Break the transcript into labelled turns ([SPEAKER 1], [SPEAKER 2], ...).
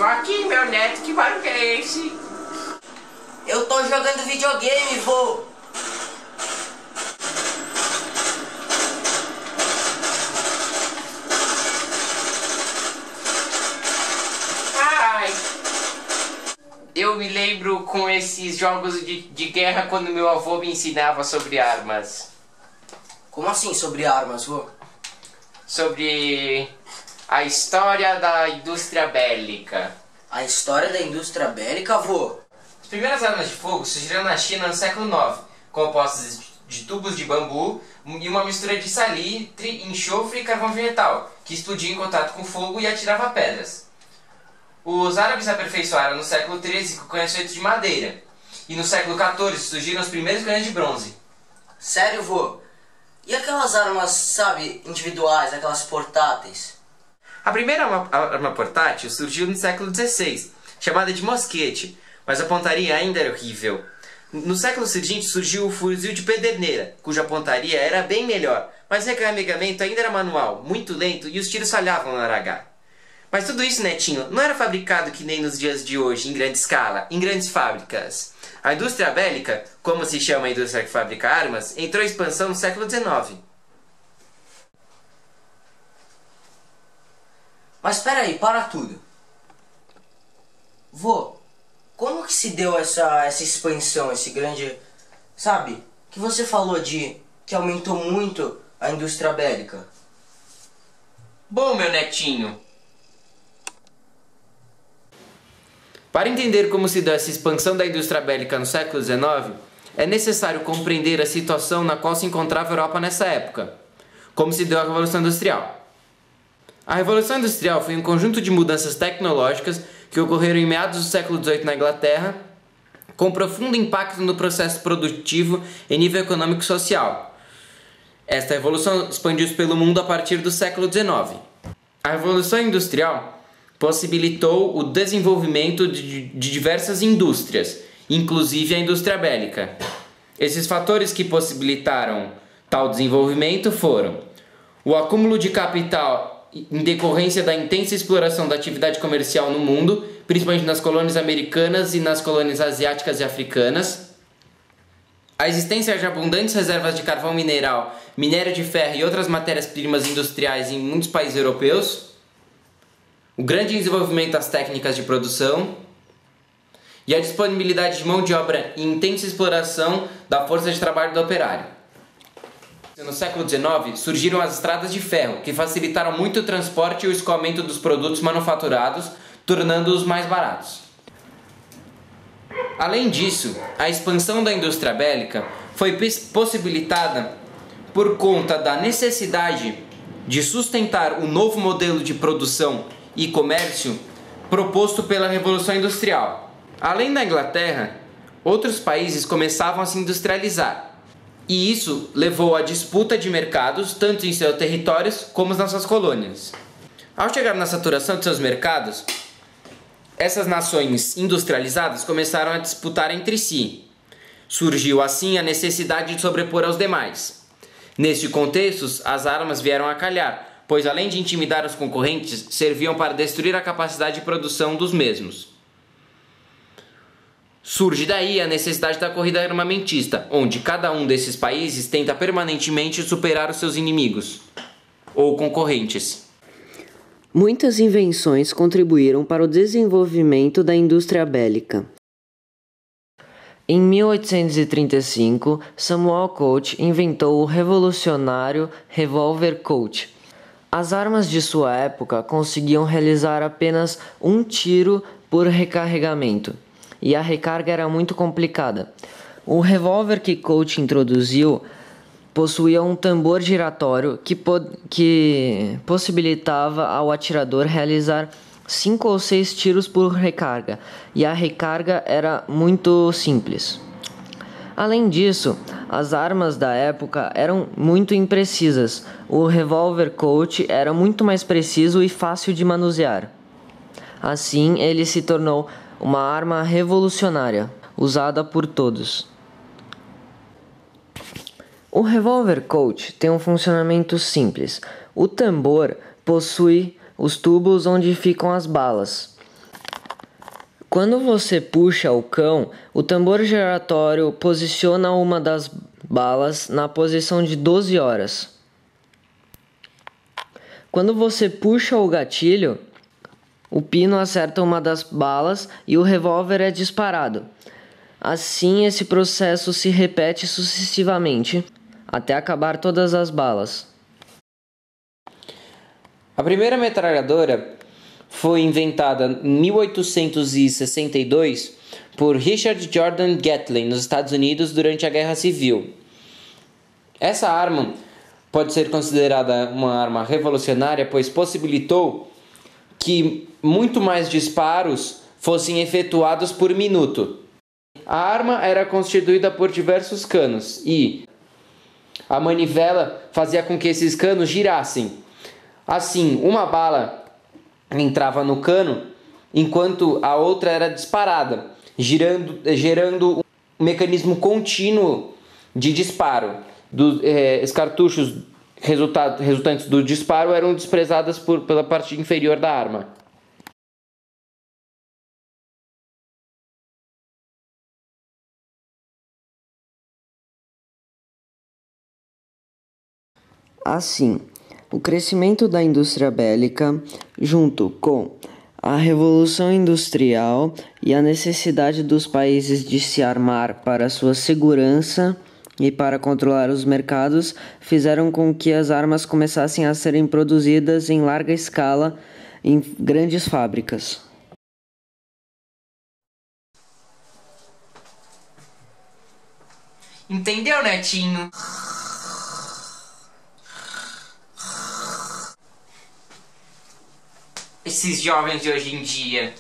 [SPEAKER 1] Tô aqui, meu neto, que barulho que é esse?
[SPEAKER 2] Eu tô jogando videogame, vô.
[SPEAKER 1] Ai, eu me lembro com esses jogos de guerra quando meu avô me ensinava sobre armas.
[SPEAKER 2] Como assim sobre armas, vô?
[SPEAKER 1] Sobre a história da indústria bélica.
[SPEAKER 2] A história da indústria bélica, vô?
[SPEAKER 1] As primeiras armas de fogo surgiram na China no século IX, compostas de tubos de bambu e uma mistura de salitre, enxofre e carvão vegetal, que explodia em contato com fogo e atirava pedras. Os árabes aperfeiçoaram no século XIII com canhões feitos de madeira, e no século XIV surgiram os primeiros canhões de bronze.
[SPEAKER 2] Sério, vô? E aquelas armas, sabe, individuais, aquelas portáteis?
[SPEAKER 1] A primeira arma portátil surgiu no século XVI, chamada de mosquete, mas a pontaria ainda era horrível. No século seguinte surgiu o fuzil de pederneira, cuja pontaria era bem melhor, mas o recarregamento ainda era manual, muito lento e os tiros falhavam no hora H. Mas tudo isso, netinho, não era fabricado que nem nos dias de hoje, em grande escala, em grandes fábricas. A indústria bélica, como se chama a indústria que fabrica armas, entrou em expansão no século XIX.
[SPEAKER 2] Mas peraí, para tudo. Vô, como que se deu essa expansão, esse grande... Sabe, que você falou de que aumentou muito a indústria bélica?
[SPEAKER 1] Bom, meu netinho, para entender como se deu essa expansão da indústria bélica no século XIX, é necessário compreender a situação na qual se encontrava a Europa nessa época, como se deu a Revolução Industrial. A Revolução Industrial foi um conjunto de mudanças tecnológicas que ocorreram em meados do século XVIII na Inglaterra, com profundo impacto no processo produtivo em nível econômico e social. Esta revolução expandiu-se pelo mundo a partir do século XIX. A Revolução Industrial possibilitou o desenvolvimento de diversas indústrias, inclusive a indústria bélica. Esses fatores que possibilitaram tal desenvolvimento foram o acúmulo de capital em decorrência da intensa exploração da atividade comercial no mundo, principalmente nas colônias americanas e nas colônias asiáticas e africanas, a existência de abundantes reservas de carvão mineral, minério de ferro e outras matérias-primas industriais em muitos países europeus, o grande desenvolvimento das técnicas de produção e a disponibilidade de mão de obra e intensa exploração da força de trabalho do operário. No século XIX, surgiram as estradas de ferro, que facilitaram muito o transporte e o escoamento dos produtos manufaturados, tornando-os mais baratos. Além disso, a expansão da indústria bélica foi possibilitada por conta da necessidade de sustentar o novo modelo de produção e comércio proposto pela Revolução Industrial. Além da Inglaterra, outros países começavam a se industrializar, e isso levou à disputa de mercados tanto em seus territórios como nas suas colônias. Ao chegar na saturação de seus mercados, essas nações industrializadas começaram a disputar entre si. Surgiu assim a necessidade de sobrepor aos demais. Neste contexto, as armas vieram a calhar, pois além de intimidar os concorrentes, serviam para destruir a capacidade de produção dos mesmos. Surge daí a necessidade da corrida armamentista, onde cada um desses países tenta permanentemente superar os seus inimigos, ou concorrentes.
[SPEAKER 3] Muitas invenções contribuíram para o desenvolvimento da indústria bélica. Em 1835, Samuel Colt inventou o revolucionário revólver Colt. As armas de sua época conseguiam realizar apenas um tiro por recarregamento, e a recarga era muito complicada. O revólver que Colt introduziu possuía um tambor giratório que possibilitava ao atirador realizar 5 ou 6 tiros por recarga, e a recarga era muito simples. Além disso, as armas da época eram muito imprecisas. O revólver Colt era muito mais preciso e fácil de manusear. Assim, ele se tornou uma arma revolucionária, usada por todos. O revólver Colt tem um funcionamento simples. O tambor possui os tubos onde ficam as balas. Quando você puxa o cão, o tambor giratório posiciona uma das balas na posição de 12 horas. Quando você puxa o gatilho, o pino acerta uma das balas e o revólver é disparado. Assim, esse processo se repete sucessivamente até acabar todas as balas.
[SPEAKER 1] A primeira metralhadora foi inventada em 1862 por Richard Jordan Gatling nos Estados Unidos durante a Guerra Civil. Essa arma pode ser considerada uma arma revolucionária, pois possibilitou que muito mais disparos fossem efetuados por minuto. A arma era constituída por diversos canos e a manivela fazia com que esses canos girassem. Assim, uma bala entrava no cano enquanto a outra era disparada, gerando um mecanismo contínuo de disparo. Os cartuchos resultantes do disparo eram desprezados pela parte inferior da arma.
[SPEAKER 3] Assim, o crescimento da indústria bélica, junto com a Revolução Industrial e a necessidade dos países de se armar para sua segurança e para controlar os mercados, fizeram com que as armas começassem a serem produzidas em larga escala em grandes fábricas.
[SPEAKER 1] Entendeu, netinho? Esses jovens de hoje em dia.